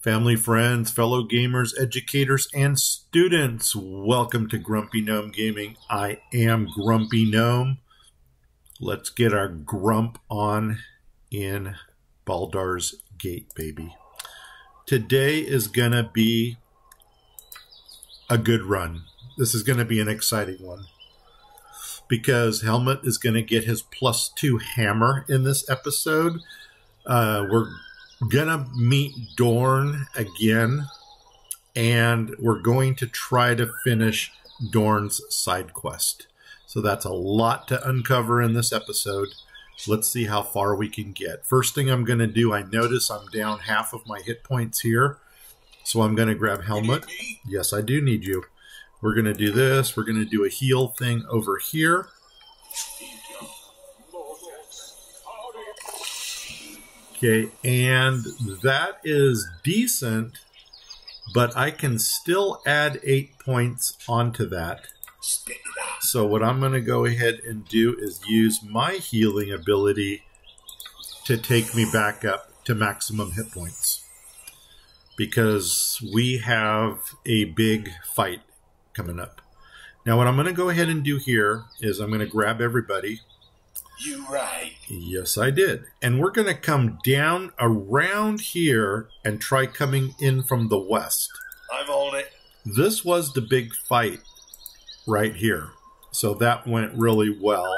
Family, friends, fellow gamers, educators, and students, welcome to Grumpy Gnome Gaming. I am Grumpy Gnome. Let's get our grump on in Baldur's Gate, baby. Today is going to be a good run. This is going to be an exciting one because Helmut is going to get his +2 hammer in this episode. We're gonna meet Dorn again, and we're going to try to finish Dorn's side quest. So that's a lot to uncover in this episode. Let's see how far we can get. First thing I'm gonna do, I notice I'm down half of my hit points here, so I'm gonna grab Helmut. Yes, I do need you. We're gonna do this. We're gonna do a heal thing over here. Okay, and that is decent, but I can still add 8 points onto that. So what I'm going to go ahead and do is use my healing ability to take me back up to maximum hit points. Because we have a big fight coming up. Now what I'm going to go ahead and do here is I'm going to grab everybody. You right. Yes, I did. And we're going to come down around here and try coming in from the west. I'm on it. This was the big fight right here. So that went really well.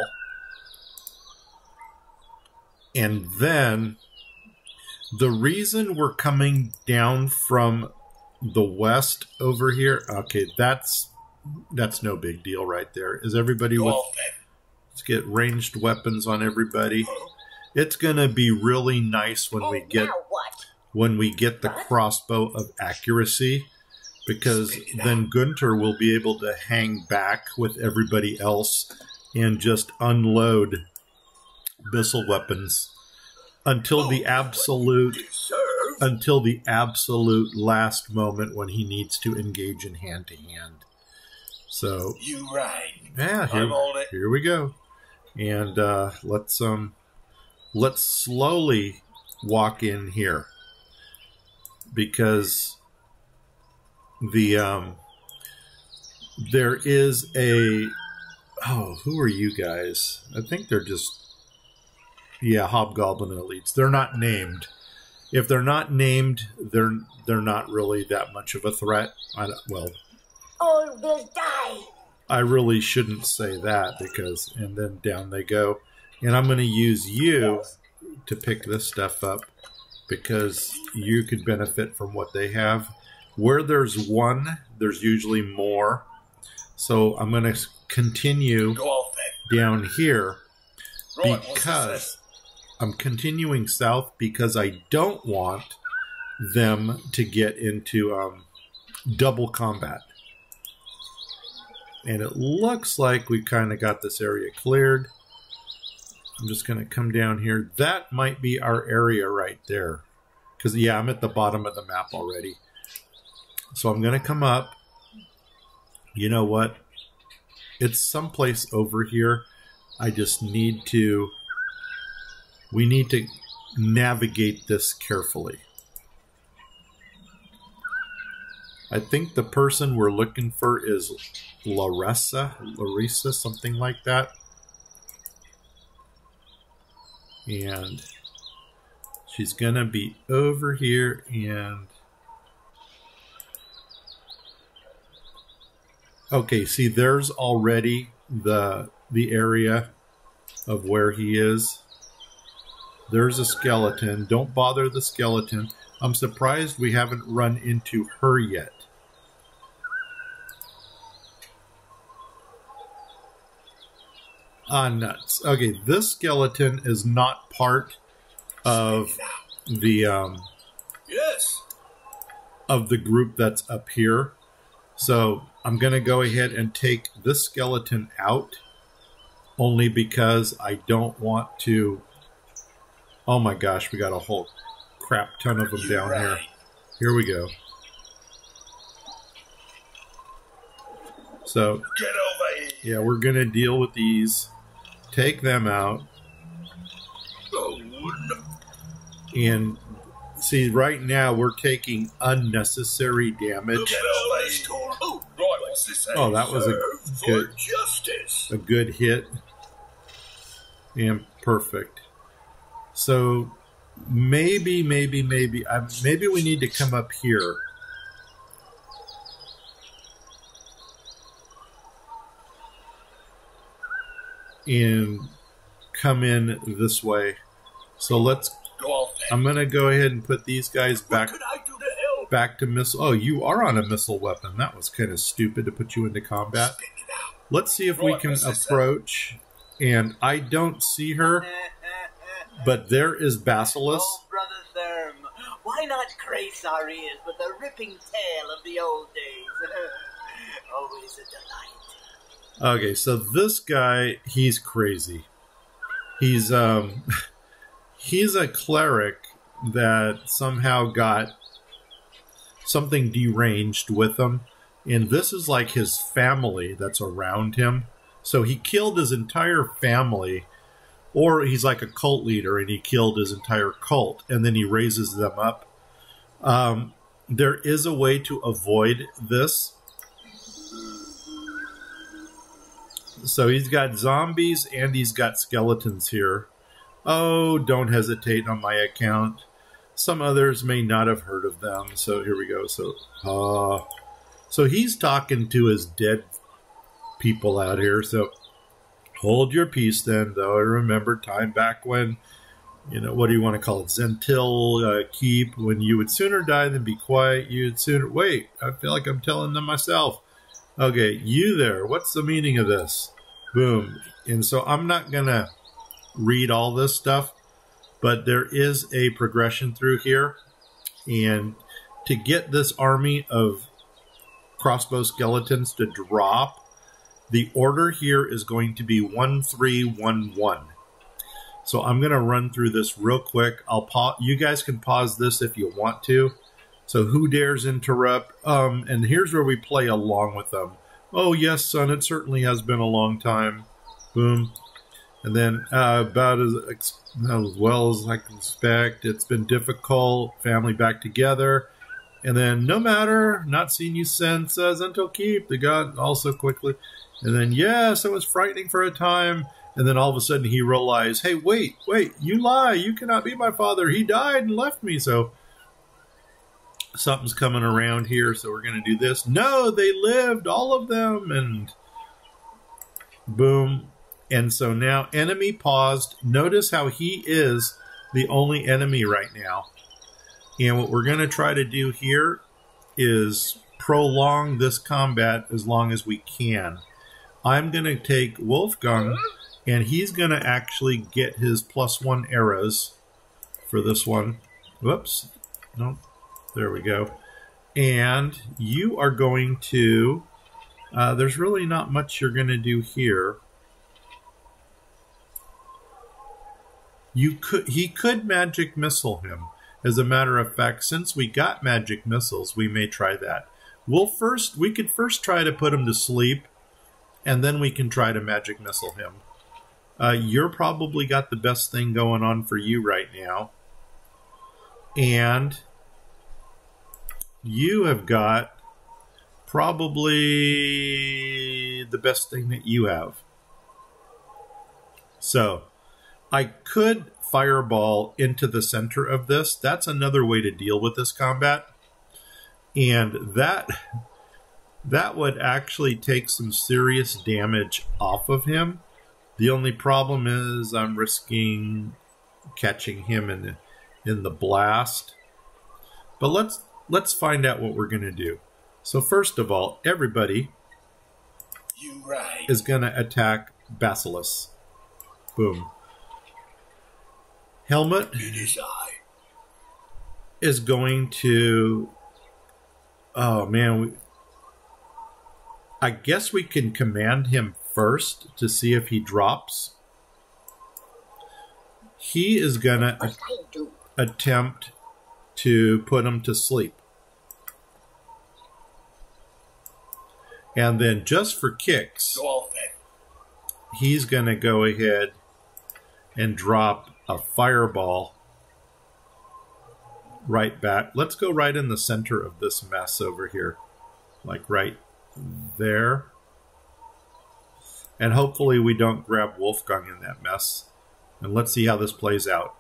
And then the reason we're coming down from the west over here, okay, that's no big deal right there. Is everybody with... Let's get ranged weapons on everybody. It's gonna be really nice when we get the crossbow of accuracy, because then Guenter will be able to hang back with everybody else and just unload missile weapons until the absolute last moment when he needs to engage in hand to hand. So you right. Yeah, here we go. And let's slowly walk in here, because the there is a who are you guys? I think they're just Hobgoblin elites. They're not named. If they're not named, they're not really that much of a threat. All will die. I really shouldn't say that, because, and then down they go. And I'm going to use you to pick this stuff up, because you could benefit from what they have. Where there's one, there's usually more. So I'm going to continue down here, because I'm continuing south because I don't want them to get into double combat. And it looks like we kind of got this area cleared. I'm just going to come down here. That might be our area right there. Because, yeah, I'm at the bottom of the map already. So I'm going to come up. You know what? It's someplace over here. I just need to... We need to navigate this carefully. I think the person we're looking for is Larissa, something like that. And she's gonna be over here, and okay, see, there's already the area of where he is. There's a skeleton. Don't bother the skeleton. I'm surprised we haven't run into her yet. Nuts. Okay, this skeleton is not part of the of the group that's up here. So I'm going to go ahead and take this skeleton out, only because I don't want to... Oh my gosh, we got a whole crap ton of them down here. Here we go. So, get over here. Yeah, we're going to deal with these. Take them out. Oh, no. And See, right now we're taking unnecessary damage. Oh, that was a good hit. And perfect. So maybe we need to come up here. And come in this way. So let's. I'm going to go ahead and put these guys back to missile. Oh, you are on a missile weapon. That was kind of stupid to put you into combat. Let's see if we can approach. And I don't see her, but there is Bassilus. Oh, Brother Therm, why not grace our ears with the ripping tale of the old days? Always a delight. Okay, so this guy, he's crazy. He's he's a cleric that somehow got something deranged with him, and this is like his family that's around him. So he killed his entire family, or he's like a cult leader and he killed his entire cult, and then he raises them up. There is a way to avoid this. So he's got zombies and he's got skeletons here. Oh, don't hesitate on my account. Some others may not have heard of them. So here we go. So he's talking to his dead people out here. So hold your peace then, though. I remember time back when, you know, what do you want to call it? Zentil keep. When you would sooner die than be quiet, you'd sooner... Wait, I feel like I'm telling them myself. Okay, you there. What's the meaning of this? Boom. And so I'm not going to read all this stuff, but there is a progression through here. And to get this army of crossbow skeletons to drop, the order here is going to be 1-3-1-1. So I'm going to run through this real quick. You guys can pause this if you want to. So who dares interrupt? And here's where we play along with them. Oh, yes, son, it certainly has been a long time. Boom. And then about as well as I can expect. It's been difficult. Family back together. And then, no matter, not seen you since Zentil Keep. The god also quickly. And then, yes, it was frightening for a time. And then all of a sudden he realized, hey, wait, you lie. You cannot be my father. He died and left me. So something's coming around here. So we're going to do this. No, they lived, all of them. And boom. And so now enemy paused. Notice how he is the only enemy right now. And what we're going to try to do here is prolong this combat as long as we can. I'm going to take Wolfgang, and he's going to actually get his +1 arrows for this one. Whoops. No, there we go. And you are going to... there's really not much you're going to do here. He could magic missile him. As a matter of fact, since we got magic missiles, we may try that. We could first try to put him to sleep, and then we can try to magic missile him. You're probably got the best thing going on for you right now. And you have got probably the best thing that you have. So I could fireball into the center of this. That's another way to deal with this combat. And that would actually take some serious damage off of him. The only problem is I'm risking catching him in the blast. But let's find out what we're going to do. So first of all, everybody is going to attack Bassilus. Boom. Helmut is going to... Oh, man. I guess we can command him first to see if he drops. He is going to attempt to put him to sleep. And then just for kicks, he's going to go ahead and drop a fireball right back. Let's go right in the center of this mess over here. Like right there. And hopefully we don't grab Wolfgang in that mess. And let's see how this plays out.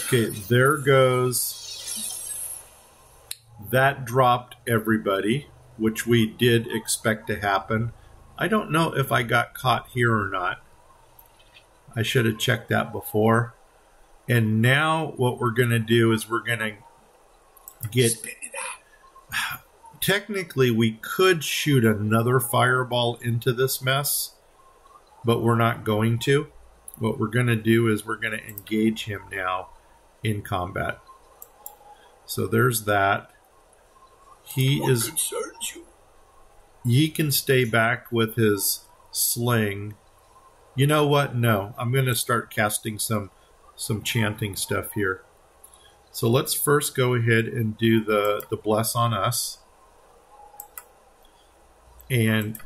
Okay, there goes. That dropped everybody, which we did expect to happen. I don't know if I got caught here or not. I should have checked that before. And now what we're going to do is we're going to get... Technically, we could shoot another fireball into this mess, but we're not going to. What we're going to do is we're going to engage him now in combat. So there's that. He can stay back with his sling. You know what? No, I'm going to start casting some chanting stuff here. So let's first go ahead and do the bless on us. And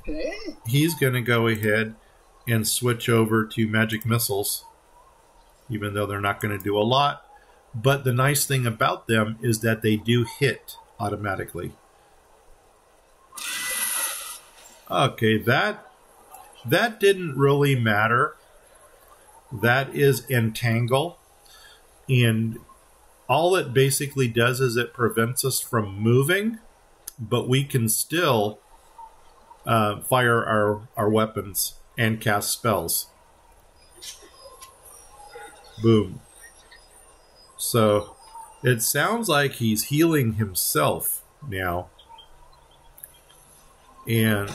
he's going to go ahead and switch over to magic missiles, even though they're not going to do a lot. But the nice thing about them is that they do hit automatically. Okay, that didn't really matter. That is entangle. And all it basically does is it prevents us from moving, but we can still fire our weapons and cast spells. Boom. So it sounds like he's healing himself now. And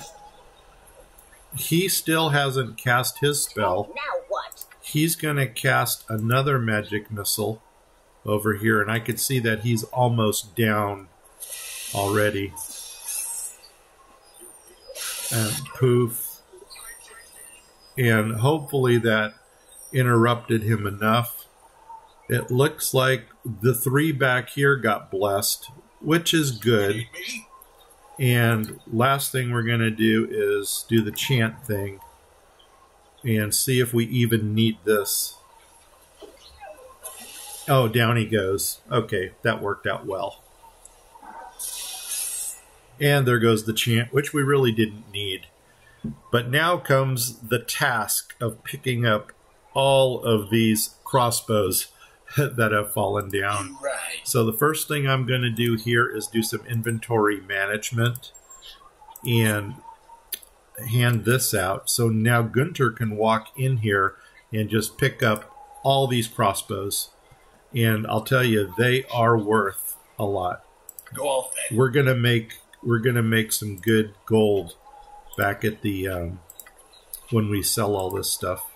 he still hasn't cast his spell. Now what? He's going to cast another magic missile over here, and I could see that he's almost down already. And poof. And hopefully that interrupted him enough. It looks like the 3 back here got blessed, which is good. And last thing we're going to do is do the chant thing and see if we even need this. Oh, down he goes. Okay, that worked out well. And there goes the chant, which we really didn't need. But now comes the task of picking up all of these crossbows that have fallen down. Right. So the first thing I'm going to do here is do some inventory management and hand this out. So now Guenter can walk in here and just pick up all these crossbows. And I'll tell you, they are worth a lot. Go off then. We're gonna make some good gold back at the when we sell all this stuff.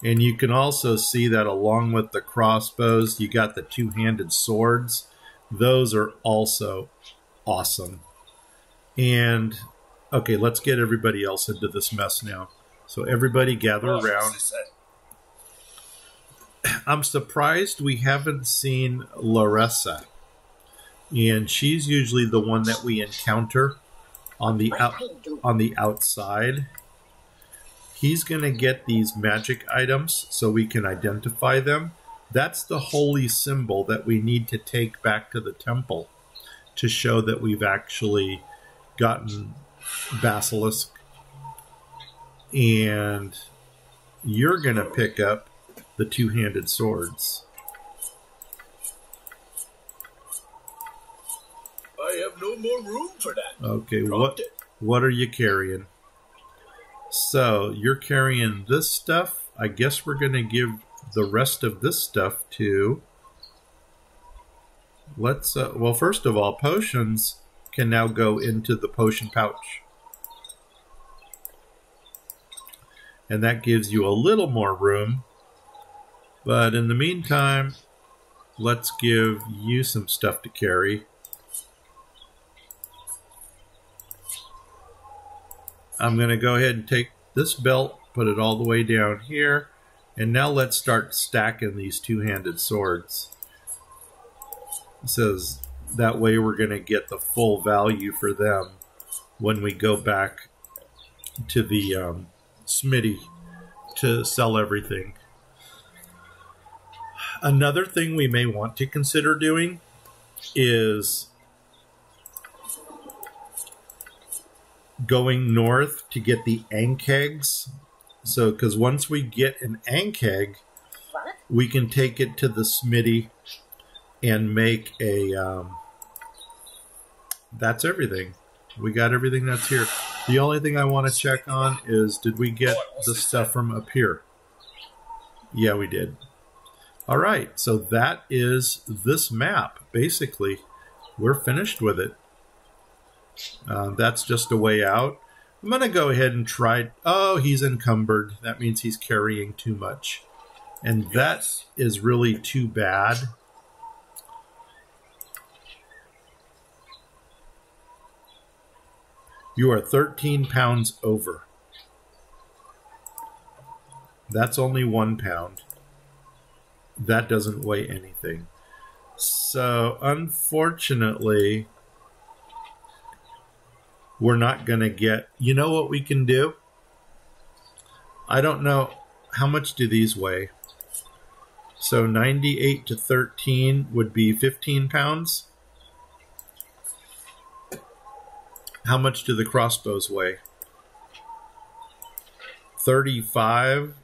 And you can also see that along with the crossbows, you got the two-handed swords. Those are also awesome. And okay, let's get everybody else into this mess now. So everybody gather around. I'm surprised we haven't seen Larissa. And she's usually the one that we encounter on the outside. He's going to get these magic items so we can identify them. That's the holy symbol that we need to take back to the temple to show that we've actually gotten Basilisk. And you're going to pick up the two-handed swords. I have no more room for that. Okay, what are you carrying? So, you're carrying this stuff. I guess we're going to give the rest of this stuff to... Let's, well, first of all, potions can now go into the potion pouch. And that gives you a little more room. But in the meantime, let's give you some stuff to carry. I'm going to go ahead and take this belt, put it all the way down here, and now let's start stacking these two-handed swords. It says that way we're going to get the full value for them when we go back to the smithy to sell everything. Another thing we may want to consider doing is going north to get the ankegs. So, because once we get an ankeg, we can take it to the smithy and make a... that's everything. We got everything that's here. The only thing I want to check on is, did we get the stuff from up here? Yeah, we did. All right, so that is this map. Basically, we're finished with it. That's just a way out. I'm going to go ahead and try... Oh, he's encumbered. That means he's carrying too much. And that is really too bad. You are 13 pounds over. That's only 1 pound. That doesn't weigh anything. So, unfortunately, we're not going to get... You know what we can do? I don't know. How much do these weigh? So, 98 to 13 would be 15 pounds. How much do the crossbows weigh? 35,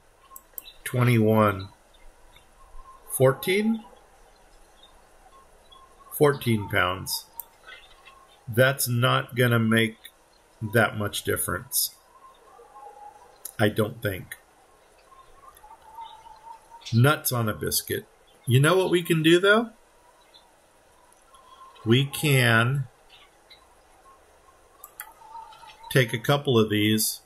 21. 14? 14 pounds. That's not going to make that much difference. I don't think. Nuts on a biscuit. You know what we can do, though? We can take a couple of these,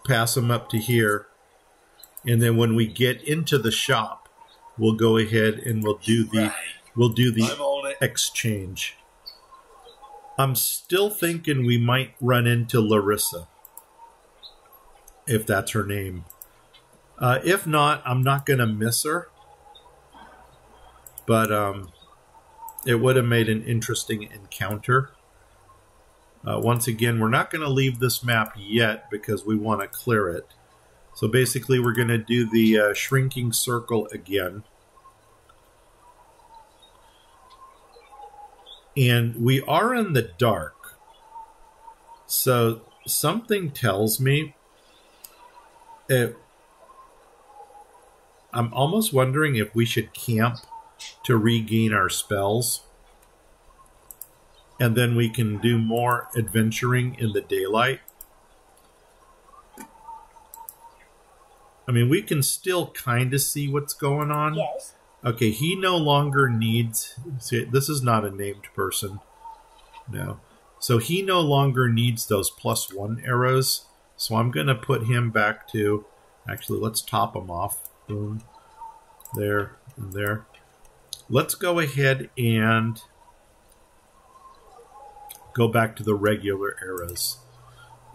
pass them up to here, and then when we get into the shop, we'll go ahead and we'll do the exchange. I'm still thinking we might run into Larissa, if that's her name. If not, I'm not going to miss her. But it would have made an interesting encounter. Once again, we're not going to leave this map yet because we want to clear it. So basically, we're going to do the shrinking circle again. And we are in the dark. So something tells me... I'm almost wondering if we should camp to regain our spells. And then we can do more adventuring in the daylight. I mean, we can still kind of see what's going on. Yes. Okay, he no longer needs... See, this is not a named person. No. So he no longer needs those +1 arrows. So I'm going to put him back to... Actually, let's top him off. Boom. There and there. Let's go ahead and go back to the regular arrows.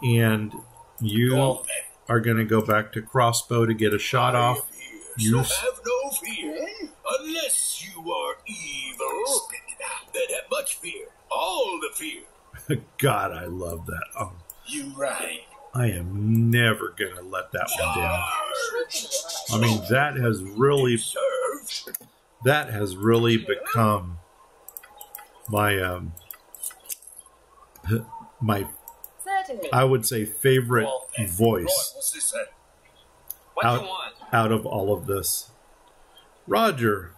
And you are going to go back to crossbow to get a shot off. You have no fear. Unless you are evil, then have much fear. All the fear. God, I love that. You right. I am never going to let that one down. I mean, that has really become my I would say favorite voice out of all of this. Roger.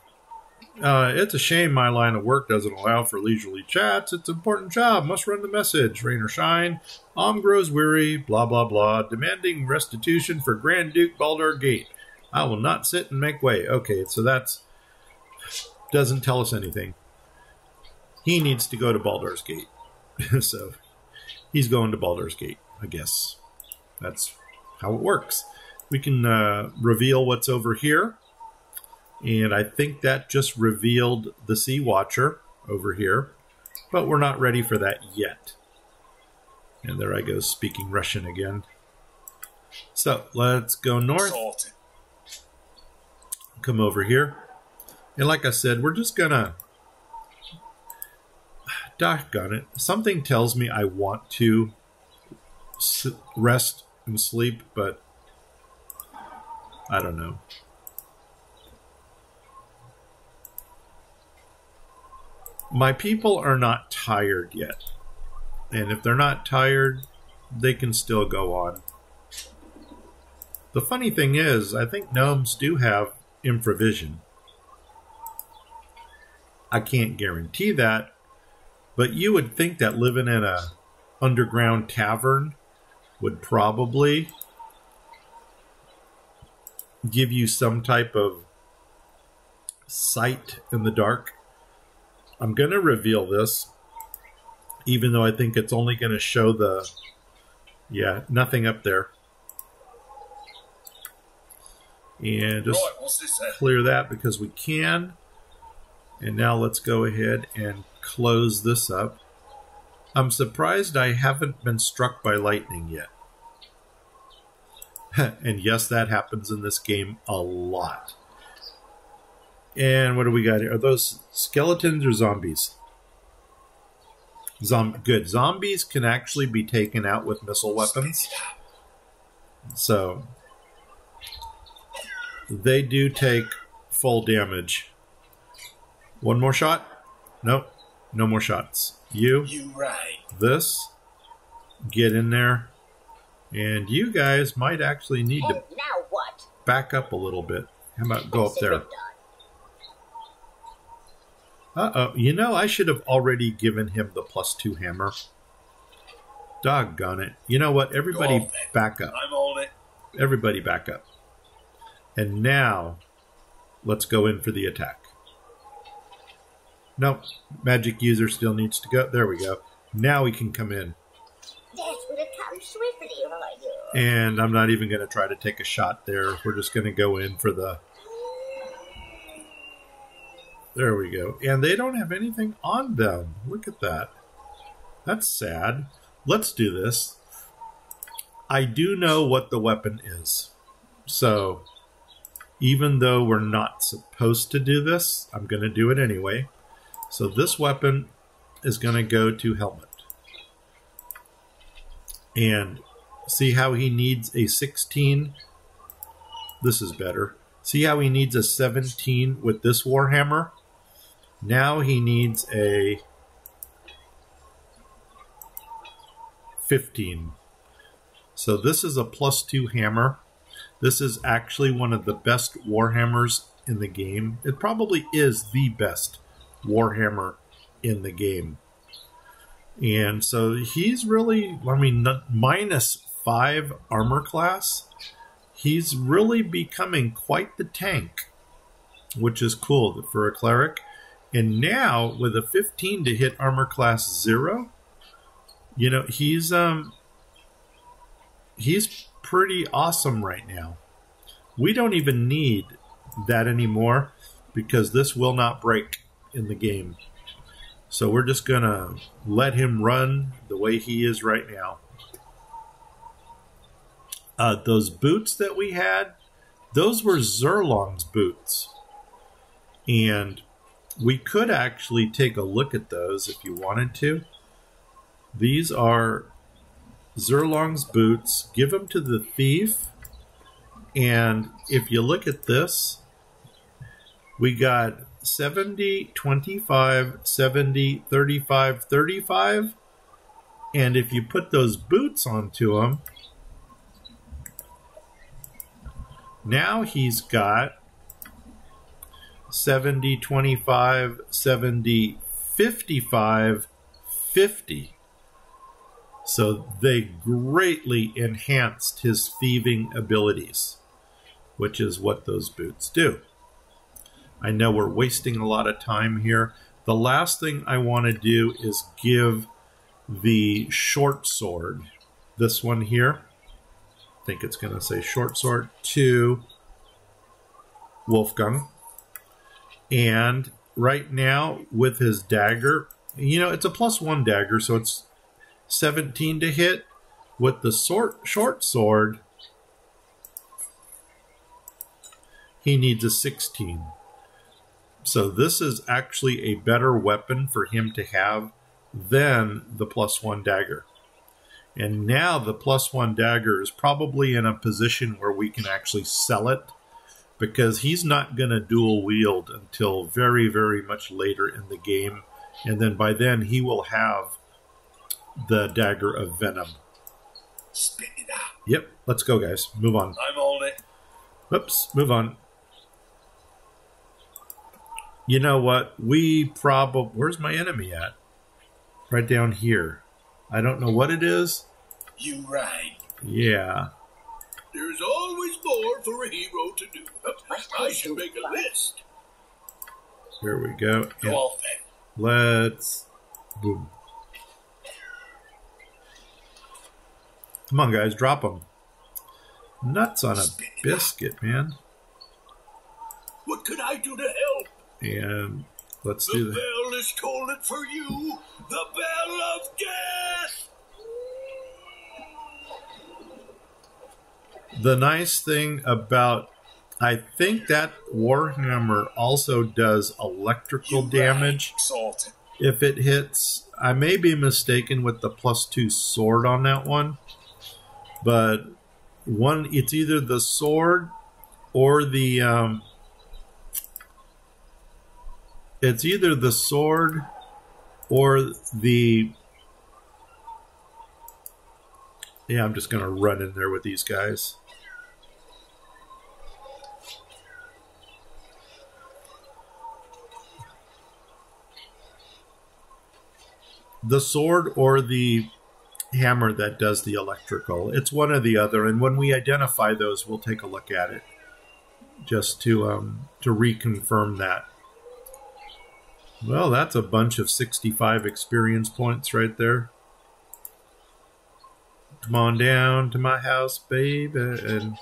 It's a shame my line of work doesn't allow for leisurely chats. It's an important job. Must run the message. Rain or shine. Grows weary. Blah, blah, blah. Demanding restitution for Grand Duke Baldur Gate. I will not sit and make way. Okay, so that's... Doesn't tell us anything. He needs to go to Baldur's Gate. So, he's going to Baldur's Gate, I guess. That's how it works. We can reveal what's over here. And I think that just revealed the Sea Watcher over here. But we're not ready for that yet. And there I go, speaking Russian again. So, let's go north. Come over here. And like I said, we're just gonna... Doggone it. Something tells me I want to rest and sleep, but I don't know. My people are not tired yet. And if they're not tired, they can still go on. The funny thing is, I think gnomes do have infravision. I can't guarantee that, but you would think that living in a underground tavern would probably give you some type of sight in the dark. I'm going to reveal this, even though I think it's only going to show the... Yeah, nothing up there. And just clear that because we can. And now let's go ahead and close this up. I'm surprised I haven't been struck by lightning yet. And yes, that happens in this game a lot. And what do we got here? Are those skeletons or zombies? Good. Zombies can actually be taken out with missile weapons. So they do take full damage. One more shot? Nope. No more shots. You right. This. Get in there. And you guys might actually need to now what? Back up a little bit. How about go up there? Uh-oh. You know, I should have already given him the +2 hammer. Doggone it. You know what? Everybody back up. I'm on it. Everybody back up. And now, let's go in for the attack. Nope. Magic user still needs to go. There we go. Now we can come in. That's what it comes swiftly, right? And I'm not even going to try to take a shot there. We're just going to go in for the... There we go. And they don't have anything on them. Look at that. That's sad. Let's do this. I do know what the weapon is. So, even though we're not supposed to do this, I'm going to do it anyway. So this weapon is going to go to Helmut. And see how he needs a 16? This is better. See how he needs a 17 with this Warhammer? Now he needs a 15. So this is a +2 hammer. This is actually one of the best Warhammers in the game. It probably is the best Warhammer in the game. And so he's really, I mean, -5 armor class. He's really becoming quite the tank, which is cool for a cleric. And now with a 15 to hit armor class 0, you know, he's pretty awesome right now. We don't even need that anymore because this will not break in the game. So we're just going to let him run the way he is right now. Those boots that we had, those were Zhurlong's boots. And we could actually take a look at those if you wanted to. These are Zhurlong's boots. Give them to the thief. And if you look at this, we got 70, 25, 70, 35, 35. And if you put those boots onto him, now he's got 70, 25, 70, 55, 50. So they greatly enhanced his thieving abilities, which is what those boots do. I know we're wasting a lot of time here. The last thing I want to do is give the short sword, this one here, I think it's going to say short sword, to Wolfgang. And right now with his dagger, you know, it's a +1 dagger, so it's 17 to hit. With the short sword, he needs a 16. So this is actually a better weapon for him to have than the +1 dagger. And now the +1 dagger is probably in a position where we can actually sell it, because he's not going to dual wield until very, very much later in the game. And then by then he will have the Dagger of Venom. Spit it out. Yep, let's go, guys. Move on. I'm on it. Whoops, move on. You know what? We probably... Where's my enemy at? Right down here. I don't know what it is. You right. Yeah. There's always more for a hero to do. I should make a list. Here we go. Go off then. Let's... Boom. Come on, guys. Drop them. Nuts on a biscuit, man. What could I do to help? And let's The do that. bell is tolling for you. The bell of death. The nice thing about... I think that Warhammer also does electrical damage. Salted. If it hits... I may be mistaken with the +2 sword on that one. But it's either the sword or the... it's either the sword or the... Yeah, I'm just going to run in there with these guys. The sword or the hammer that does the electrical. It's one or the other, and when we identify those, we'll take a look at it. Just to reconfirm that. Well, that's a bunch of 65 experience points right there. Come on down to my house, babe. And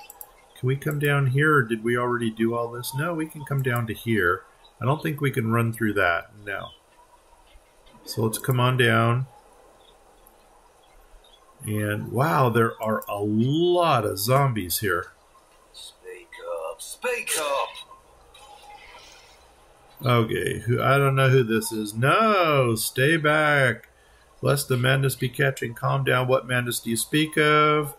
can we come down here, or did we already do all this? No, we can come down to here. I don't think we can run through that. No. So let's come on down. And wow, there are a lot of zombies here. Speak up. Speak up. Okay, I don't know who this is. No, stay back. Lest the madness be catching. Calm down. What madness do you speak of?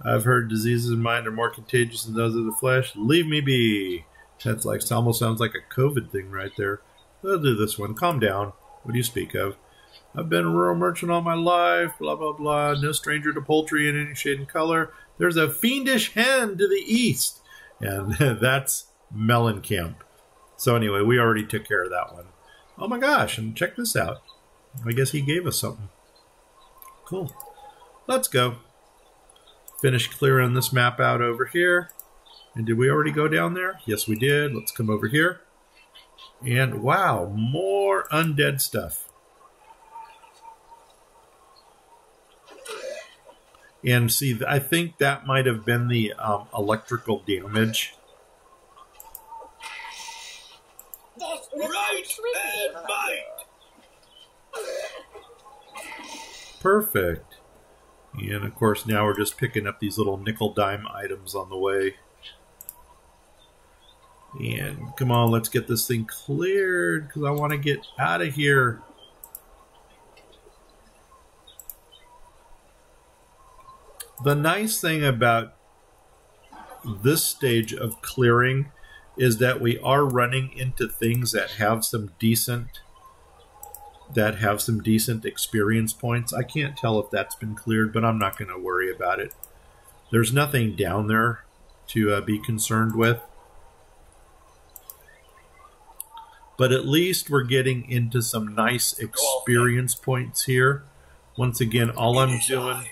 I've heard diseases in mind are more contagious than those of the flesh. Leave me be. That's like, almost sounds like a COVID thing right there. I'll do this one. Calm down. What do you speak of? I've been a rural merchant all my life. Blah, blah, blah. No stranger to poultry in any shade and color. There's a fiendish hen to the east. And that's Mellencamp. So anyway, we already took care of that one. Oh my gosh, and check this out. I guess he gave us something. Cool. Let's go. Finish clearing this map out over here. And did we already go down there? Yes, we did. Let's come over here. And wow, more undead stuff. And see, I think that might have been the electrical damage. Right and might. Perfect. And of course now we're just picking up these little nickel dime items on the way. And come on, let's get this thing cleared because I want to get out of here. The nice thing about this stage of clearing is that we are running into things that have some decent experience points. I can't tell if that's been cleared, but I'm not going to worry about it. There's nothing down there to be concerned with. But at least we're getting into some nice experience points here. Once again, all I'm doing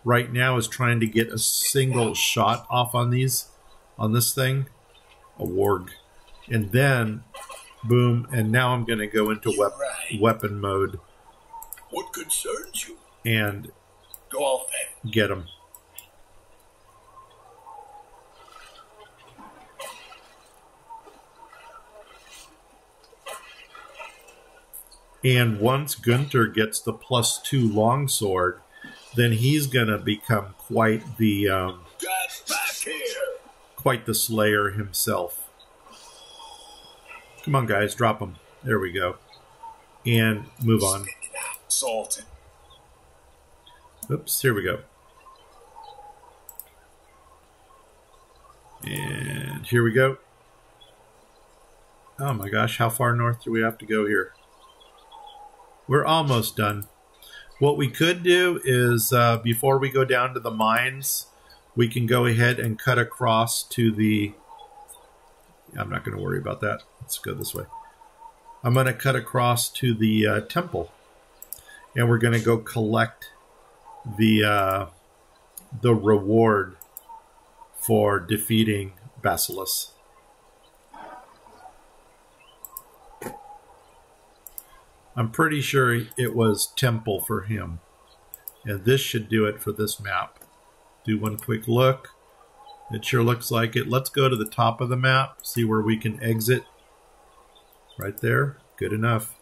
right now is trying to get a single shot off on this thing. A warg. And then, boom, and now I'm going to go into weapon mode. What concerns you? And go off then. Get him. And once Guenter gets the +2 longsword, then he's going to become quite the Get back here. Quite the slayer himself. Come on, guys, drop him. There we go. And move on. Salted. Oops, here we go. And here we go. Oh my gosh, how far north do we have to go here? We're almost done. What we could do is, before we go down to the mines, we can go ahead and cut across to the... I'm not going to worry about that. Let's go this way. I'm going to cut across to the temple. And we're going to go collect the reward for defeating Bassilus. I'm pretty sure it was temple for him. And this should do it for this map. Do one quick look. It sure looks like it. Let's go to the top of the map, see where we can exit. Right there. Good enough.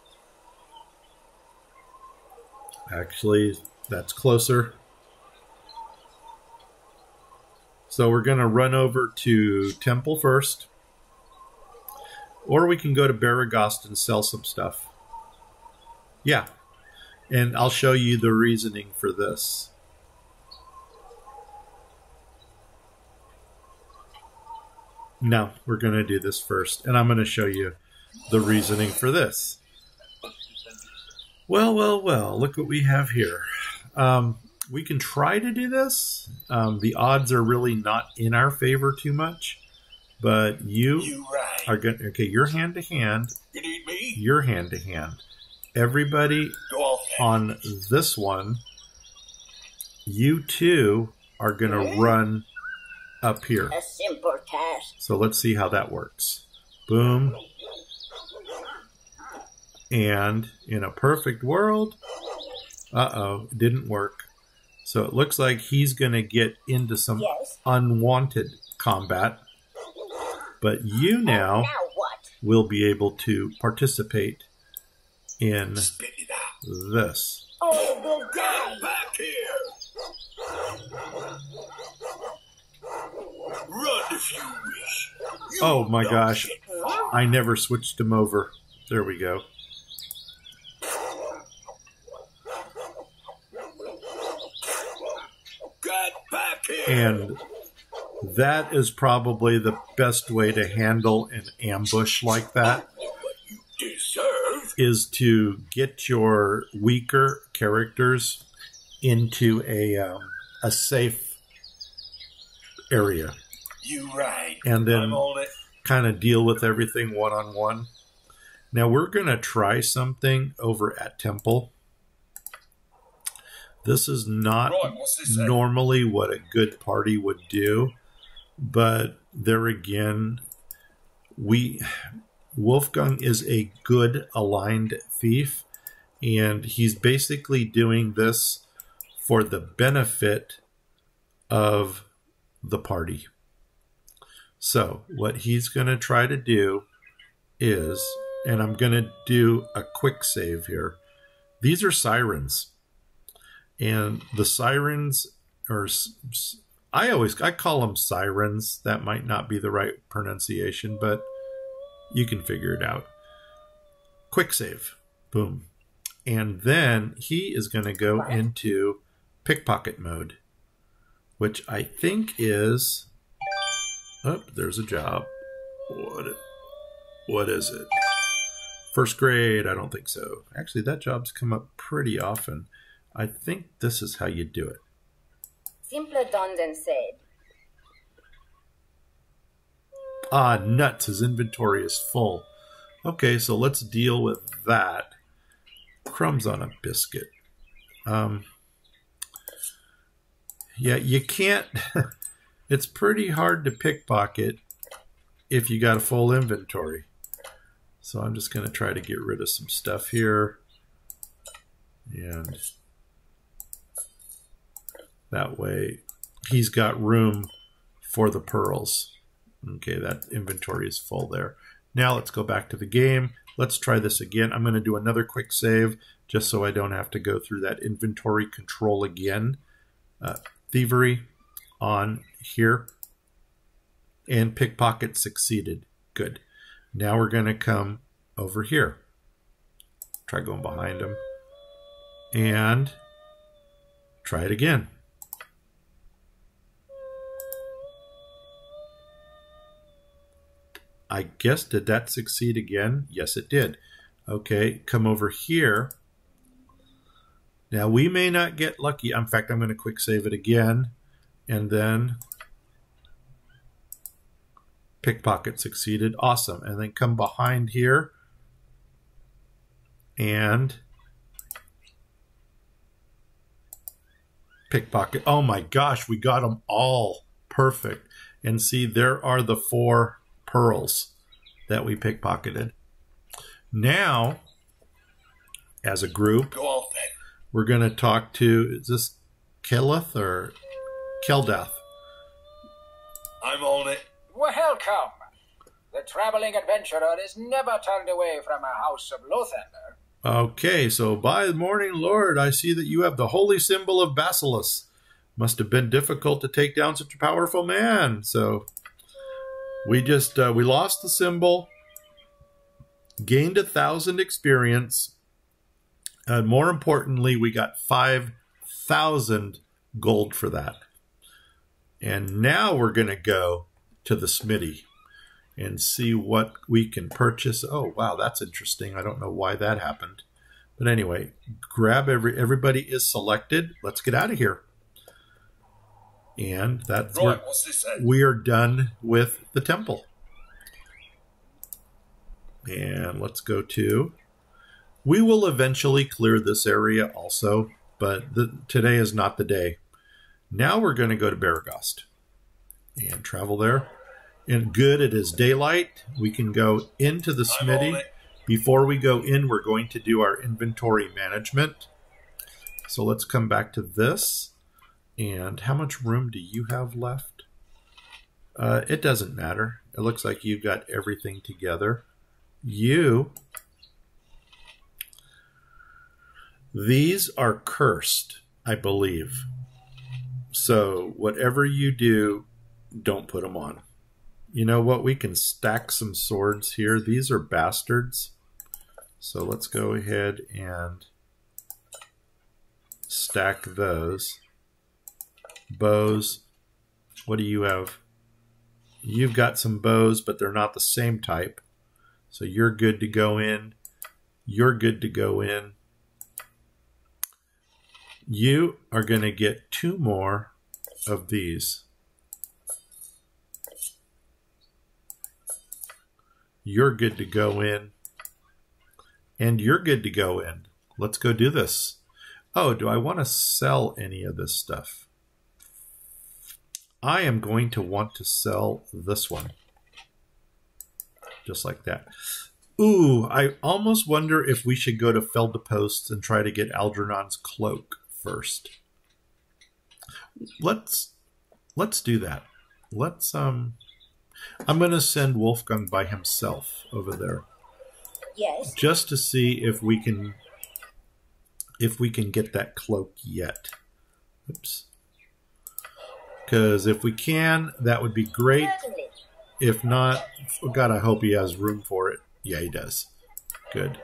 Actually, that's closer. So we're going to run over to temple first. Or we can go to Baragast and sell some stuff. Yeah, and I'll show you the reasoning for this. No, we're going to do this first, and I'm going to show you the reasoning for this. Well, well, well, look what we have here. We can try to do this. The odds are really not in our favor too much, but you are going to... Okay, you're hand-to-hand. You need me? You're hand-to-hand. Everybody on this one, you two are going to run up here. A simple task. So let's see how that works. Boom. And in a perfect world, it didn't work. So it looks like he's going to get into some unwanted combat. But you now will be able to participate in this. Oh, Get back here! Run if you wish. You Oh my don't gosh. get far. I never switched him over. There we go. Get back here! And that is probably the best way to handle an ambush like that, What you deserve? is to get your weaker characters into a safe area You right. and then I'm on it. kind of deal with everything one-on-one. Now we're going to try something over at Temple. This is not Right, what's this say? normally what a good party would do, but there again, Wolfgang is a good aligned thief, and he's basically doing this for the benefit of the party. So what he's going to try to do is, and I'm going to do a quick save here. These are sirens. And the sirens are, I call them sirens. That might not be the right pronunciation, but you can figure it out. Quick save. Boom. And then he is going to go into pickpocket mode, which I think is... Oh, there's a job. What is it? First grade? I don't think so. Actually, that job's come up pretty often. I think this is how you do it. Simpler done than said. Ah, nuts. His inventory is full. Okay, so let's deal with that. Crumbs on a biscuit. Yeah, you can't... It's pretty hard to pickpocket if you got a full inventory. So I'm just going to try to get rid of some stuff here. And that way he's got room for the pearls. Okay, that inventory is full there. Now let's go back to the game. Let's try this again. I'm going to do another quick save just so I don't have to go through that inventory control again. Thievery on here. And pickpocket succeeded. Good. Now we're going to come over here. Try going behind him. And Try it again. I guess, did that succeed again? Yes, it did. Okay, come over here. Now, we may not get lucky. In fact, I'm going to quick save it again. And then pickpocket succeeded. Awesome. And then come behind here. And pickpocket. Oh my gosh, we got them all perfect. And see, there are the 4 pearls that we pickpocketed. Now, as a group, we're going to talk to, is this Keleth or Keldath? I'm on it. Welcome. The traveling adventurer is never turned away from a house of Lothander. Okay, so by the morning, Lord, I see that you have the holy symbol of Bassilus. Must have been difficult to take down such a powerful man. So we just, we lost the symbol, gained 1,000 experience, and more importantly, we got 5,000 gold for that. And now we're going to go to the smithy and see what we can purchase. Oh, wow, that's interesting. I don't know why that happened. But anyway, grab everybody is selected. Let's get out of here. And that's right, what's this then? We are done with the temple. And let's go to... We will eventually clear this area also, but today is not the day. Now we're going to go to Baragost and travel there. And good, it is daylight. We can go into the smithy. Before we go in, we're going to do our inventory management. So let's come back to this. And how much room do you have left? It doesn't matter. It looks like you've got everything together. These are cursed, I believe. So whatever you do, don't put them on. You know what? We can stack some swords here. These are bastards. So let's go ahead and stack those. Bows. What do you have? You've got some bows, but they're not the same type. So you're good to go in. You're good to go in. You are going to get 2 more of these. You're good to go in. And you're good to go in. Let's go do this. Oh, do I want to sell any of this stuff? I am going to want to sell this one. Just like that. Ooh, I almost wonder if we should go to Feldeposts and try to get Algernon's cloak first. Let's do that. I'm going to send Wolfgang by himself over there. Yes. Just to see if we can get that cloak yet. Oops. Because if we can, that would be great. Certainly. If not, oh God, I hope he has room for it. Yeah, he does. Good.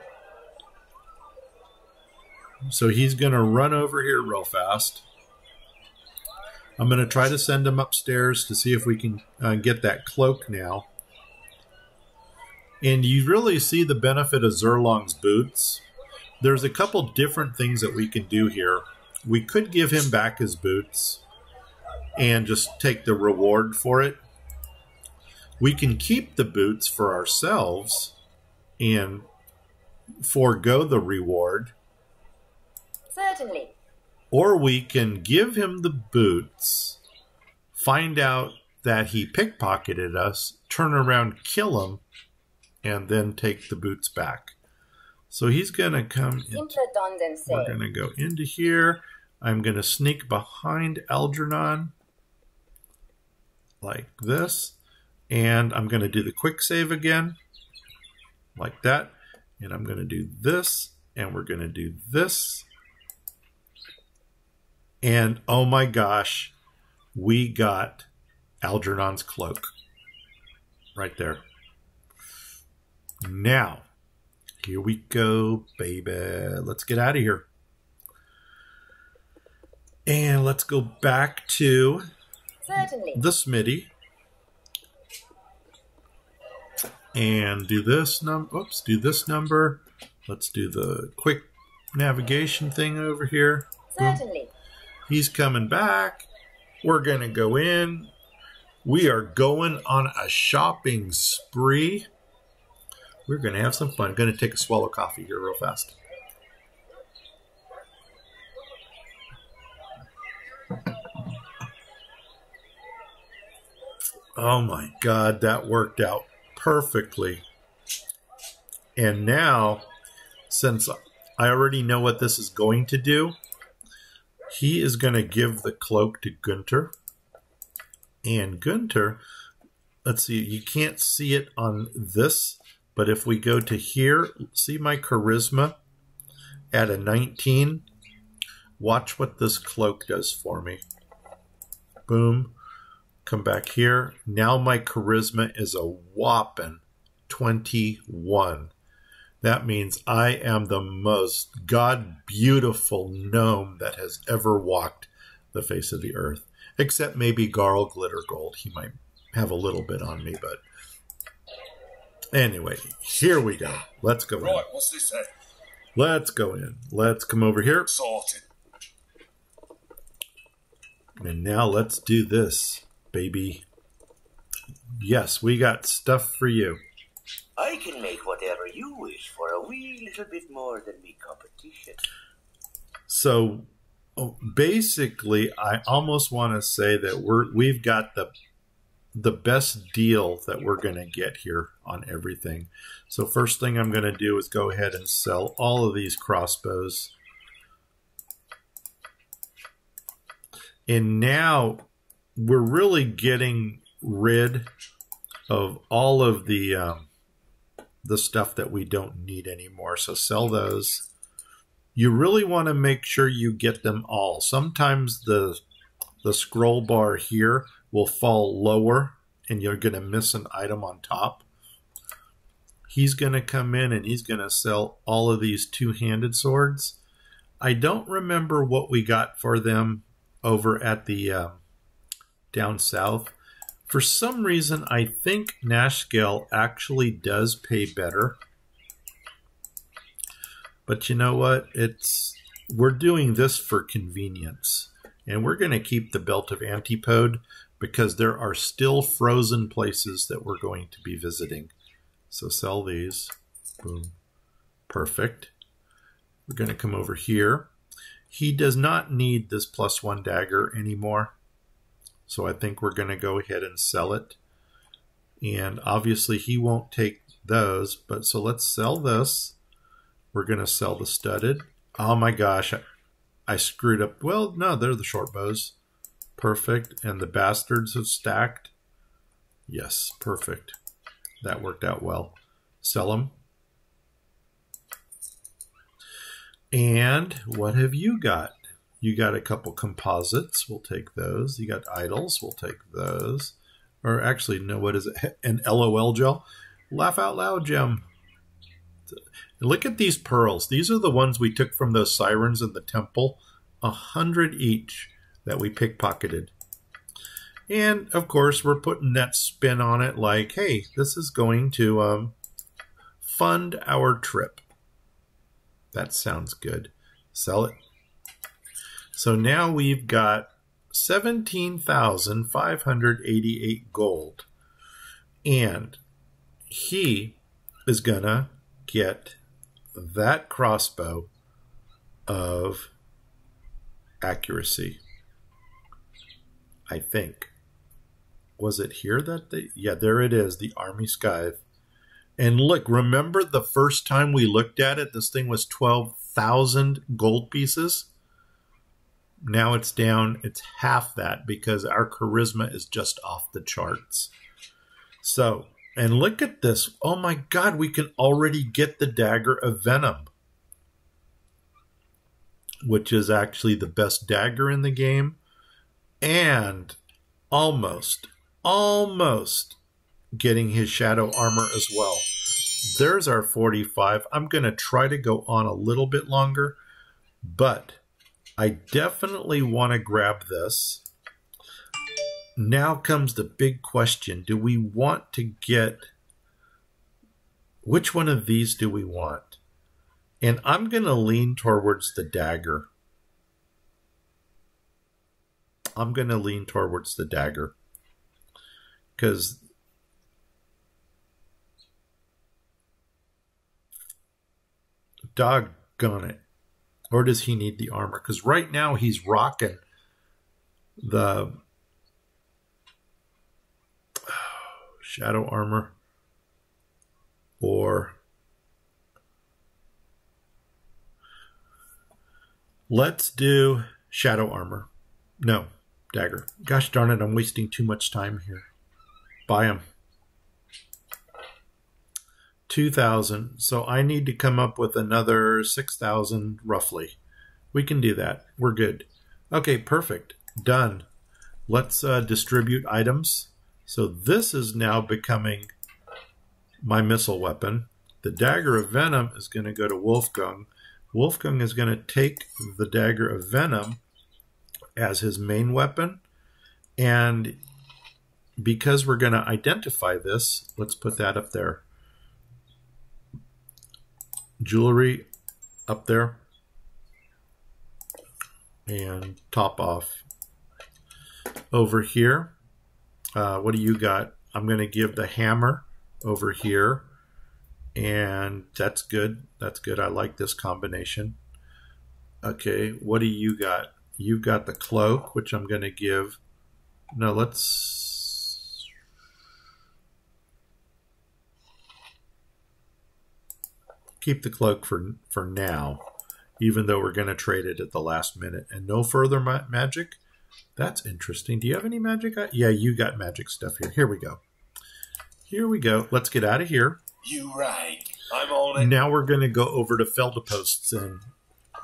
So he's going to run over here real fast. I'm going to try to send him upstairs to see if we can get that cloak now. And you really see the benefit of Zhurlong's boots. There's a couple different things that we can do here. We could give him back his boots and just take the reward for it. We can keep the boots for ourselves and forego the reward. Certainly. Or we can give him the boots, find out that he pickpocketed us, turn around, kill him, and then take the boots back. So he's going to come in. We're going to go into here. I'm going to sneak behind Algernon like this. And I'm going to do the quick save again, like that. And I'm going to do this, and we're going to do this. And oh my gosh, we got Algernon's cloak right there. Now, here we go, baby. Let's get out of here. And let's go back to Certainly. the smithy. And do this number. Oops, do this number. Let's do the quick navigation thing over here. Certainly. He's coming back. We're going to go in. We are going on a shopping spree. We're going to have some fun. I'm going to take a swallow of coffee here real fast. Oh my God, that worked out perfectly. And now, since I already know what this is going to do, he is going to give the cloak to Guenter. And Guenter, let's see, you can't see it on this, but if we go to here, see my charisma at a 19? Watch what this cloak does for me. Boom. Come back here. Now my charisma is a whopping 21. That means I am the most god-beautiful gnome that has ever walked the face of the earth. Except maybe Garl Glittergold. He might have a little bit on me, but... Anyway, here we go. Let's go in. Right, what's this then? Let's go in. Let's come over here. Sorted. And now let's do this, baby. Yes, we got stuff for you. I can make whatever you wish for a wee little bit more than me competition. So basically, I almost want to say that we've got the best deal that we're going to get here on everything. So first thing I'm going to do is go ahead and sell all of these crossbows. And now we're really getting rid of all of the stuff that we don't need anymore. So sell those. You really want to make sure you get them all. Sometimes the scroll bar here will fall lower and you're going to miss an item on top. He's going to come in and he's going to sell all of these two-handed swords. I don't remember what we got for them over at the down south. For some reason, I think Nashgale actually does pay better. But you know what? We're doing this for convenience. And we're going to keep the Belt of Antipode because there are still frozen places that we're going to be visiting. So sell these. Boom. Perfect. We're going to come over here. He does not need this +1 dagger anymore. So I think we're going to go ahead and sell it. And obviously he won't take those. But so let's sell this. We're going to sell the studded. Oh my gosh. I screwed up. Well, no, they're the short bows. Perfect. And the bastards have stacked. Yes, perfect. That worked out well. Sell them. And what have you got? You got a couple composites. We'll take those. You got idols. We'll take those. Or actually, no, what is it? An LOL gel? Laugh out loud gem. Look at these pearls. These are the ones we took from those sirens in the temple. 100 each that we pickpocketed. And, of course, we're putting that spin on it like, hey, this is going to fund our trip. That sounds good. Sell it. So now we've got 17,588 gold. And he is going to get that crossbow of accuracy. I think. Was it here that they... Yeah, there it is. The Army Scythe. And look, remember the first time we looked at it, this thing was 12,000 gold pieces. Now it's down. It's half that because our charisma is just off the charts. So, and look at this. Oh my God, we can already get the Dagger of Venom, which is actually the best dagger in the game. And almost getting his shadow armor as well. There's our 45. I'm going to try to go on a little bit longer, but I definitely want to grab this. Now comes the big question. Do we want to get... Which one of these do we want? And I'm going to lean towards the dagger. I'm going to lean towards the dagger. Because... Doggone it. Or does he need the armor? Because right now he's rocking the shadow armor. Or let's do shadow armor. No, dagger. Gosh darn it, I'm wasting too much time here. Buy him. 2,000. So I need to come up with another 6,000 roughly. We can do that. We're good. Okay, perfect. Done. Let's distribute items. So this is now becoming my missile weapon. The Dagger of Venom is going to go to Wolfgang. Wolfgang is going to take the Dagger of Venom as his main weapon. And because we're going to identify this, let's put that up there. Jewelry up there. And top off. Over here, what do you got? I'm going to give the hammer over here. And that's good. That's good. I like this combination. Okay, what do you got? You've got the cloak, which I'm going to give. No, let's... keep the cloak for now, even though we're going to trade it at the last minute. And no further magic? That's interesting. Do you have any magic? Yeah, you got magic stuff here. Here we go. Here we go. Let's get out of here. You right. I'm on it. Now we're going to go over to Feldeposts.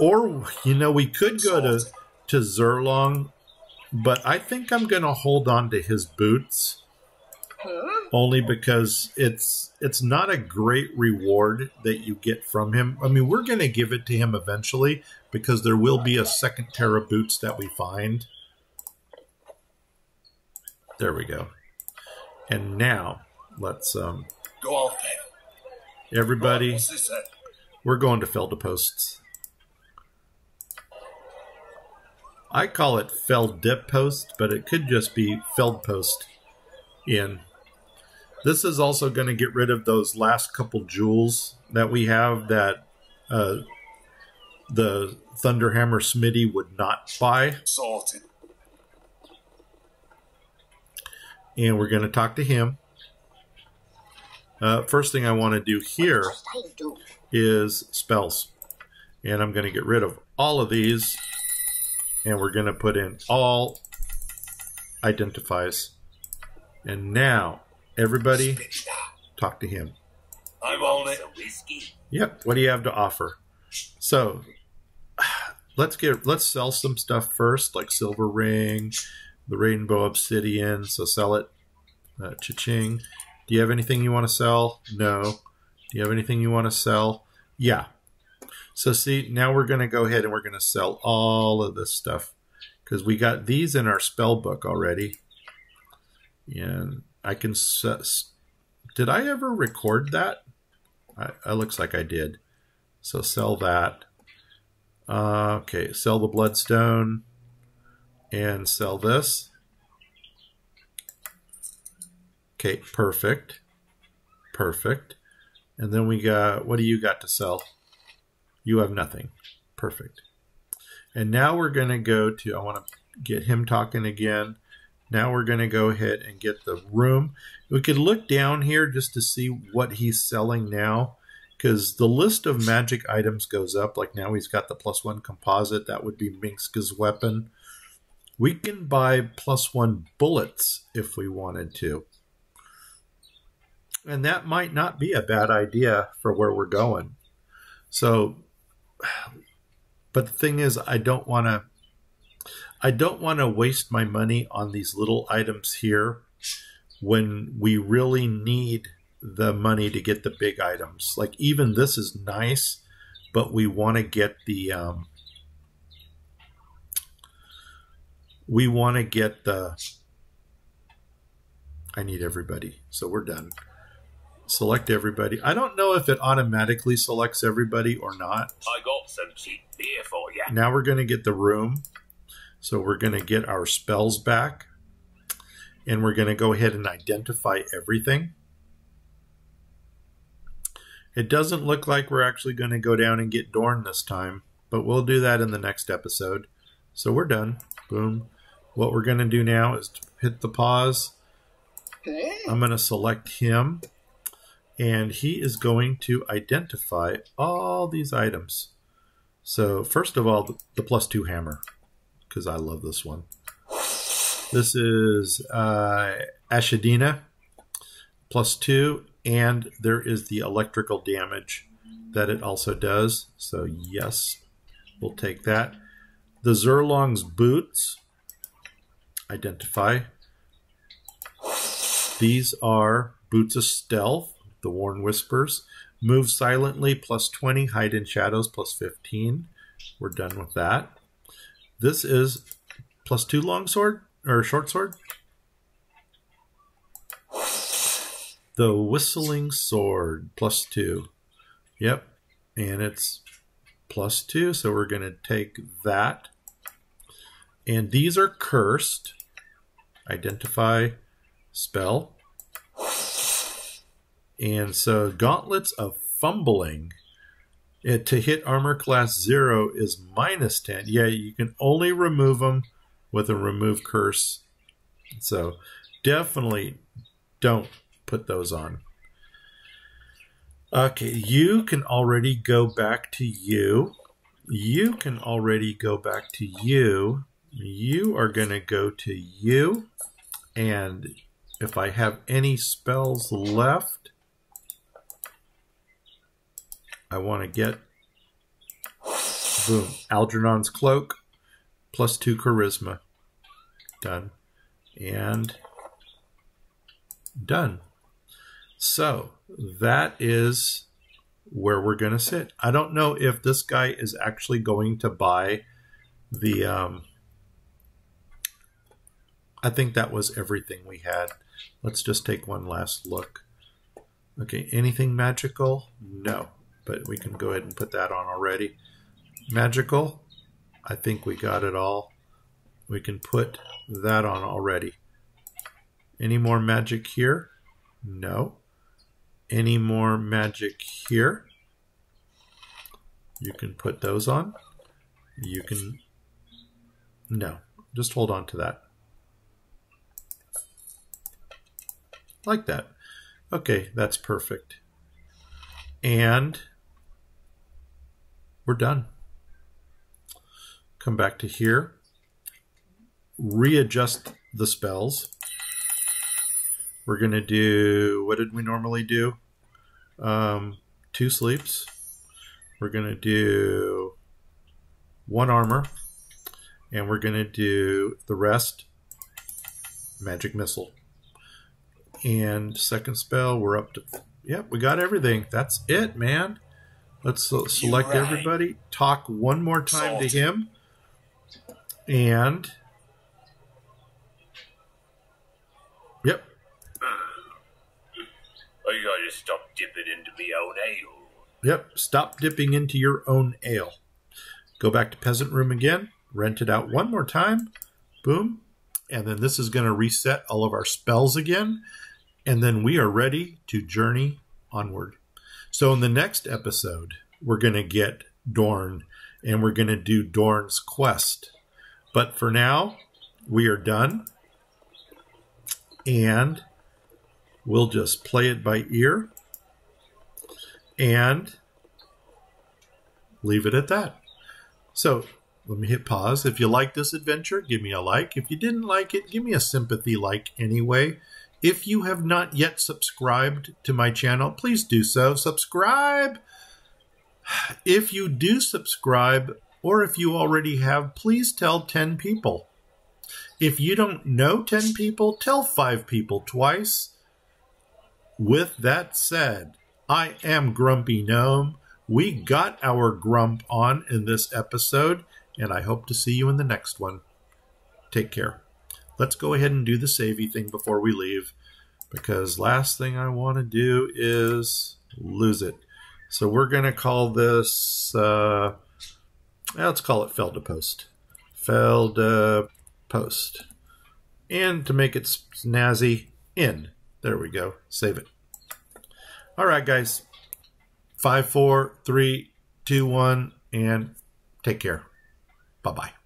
Or, you know, we could go to Zhurlong, but I think I'm going to hold on to his boots. Only because it's not a great reward that you get from him. I mean, we're going to give it to him eventually because there will be a second Terra boots that we find. There we go. And now, let's... go on, then. Everybody, What's this at? We're going to Feldeposts. I call it Feldpost, but it could just be Feldpost in. This is also going to get rid of those last couple jewels that we have that the Thunderhammer Smitty would not buy. Sorted. And we're going to talk to him. First thing I want to do here is spells. And I'm going to get rid of all of these. And we're going to put in all identifies. And now, everybody, talk to him. I'm on it. Yep. What do you have to offer? So, let's sell some stuff first, like Silver Ring, the Rainbow Obsidian. So sell it. Cha-ching. Do you have anything you want to sell? No. Do you have anything you want to sell? Yeah. So see, now we're going to go ahead and we're going to sell all of this stuff because we got these in our spell book already. And I can... Did I ever record that? It looks like I did. So sell that. Okay, sell the Bloodstone and sell this. Okay, perfect. Perfect. And then we got, what do you got to sell? You have nothing. Perfect. And now we're going to go to, I want to get him talking again. Now we're going to go ahead and get the room. We could look down here just to see what he's selling now. Because the list of magic items goes up. Like now he's got the +1 composite. That would be Minska's weapon. We can buy +1 bullets if we wanted to. And that might not be a bad idea for where we're going. So, but the thing is, I don't want to waste my money on these little items here when we really need the money to get the big items. Like even this is nice, but we want to get the we want to get the... I need everybody, so we're done. Select everybody. I don't know if it automatically selects everybody or not. I got some cheap beer for you. Now we're going to get the room. So we're going to get our spells back. And we're going to go ahead and identify everything. It doesn't look like we're actually going to go down and get Dorn this time. But we'll do that in the next episode. So we're done. Boom. What we're going to do now is hit the pause. I'm going to select him. And he is going to identify all these items. So first of all, the +2 hammer. Because I love this one. This is Ashadina. +2. And there is the electrical damage that it also does. So yes, we'll take that. The Zhurlong's boots. Identify. These are boots of stealth. The Worn Whispers. Move silently, +20. Hide in shadows, +15. We're done with that. This is +2 longsword, or short sword. The Whistling Sword, +2. Yep, and it's +2, so we're going to take that. And these are cursed. Identify spell. And so Gauntlets of Fumbling. To hit armor class 0 is -10. Yeah, you can only remove them with a remove curse. So definitely don't put those on. Okay, you can already go back to you. You can already go back to you. You are going to go to you. And if I have any spells left, I want to get, boom, Algernon's Cloak, +2 charisma. Done. And done. So that is where we're going to sit. I don't know if this guy is actually going to buy the... I think that was everything we had. Let's just take one last look. Okay, anything magical? No. But we can go ahead and put that on already. Magical, I think we got it all. We can put that on already. Any more magic here? No. Any more magic here? You can put those on. You can... No. Just hold on to that. Like that. Okay, that's perfect. And... we're done. Come back to here. Readjust the spells. We're going to do, what did we normally do? 2 sleeps. We're going to do 1 armor. And we're going to do the rest magic missile. And second spell, we're up to, yep, we got everything. That's it, man. Let's select everybody. Talk one more time to him. And... yep. I gotta stop dipping into my own ale. Yep. Stop dipping into your own ale. Go back to Peasant Room again. Rent it out one more time. Boom. And then this is going to reset all of our spells again. And then we are ready to journey onward. So in the next episode, we're going to get Dorn, and we're going to do Dorn's quest. But for now, we are done. And we'll just play it by ear and leave it at that. So let me hit pause. If you like this adventure, give me a like. If you didn't like it, give me a sympathy like anyway. If you have not yet subscribed to my channel, please do so. Subscribe. If you do subscribe, or if you already have, please tell 10 people. If you don't know 10 people, tell 5 people twice. With that said, I am Grumpy Gnome. We got our grump on in this episode, and I hope to see you in the next one. take care. Let's go ahead and do the savey thing before we leave, because last thing I want to do is lose it. So we're going to call this, let's call it Feldepost. Feldepost. And to make it snazzy, in. There we go. Save it. All right, guys. 5, 4, 3, 2, 1, and take care. Bye-bye.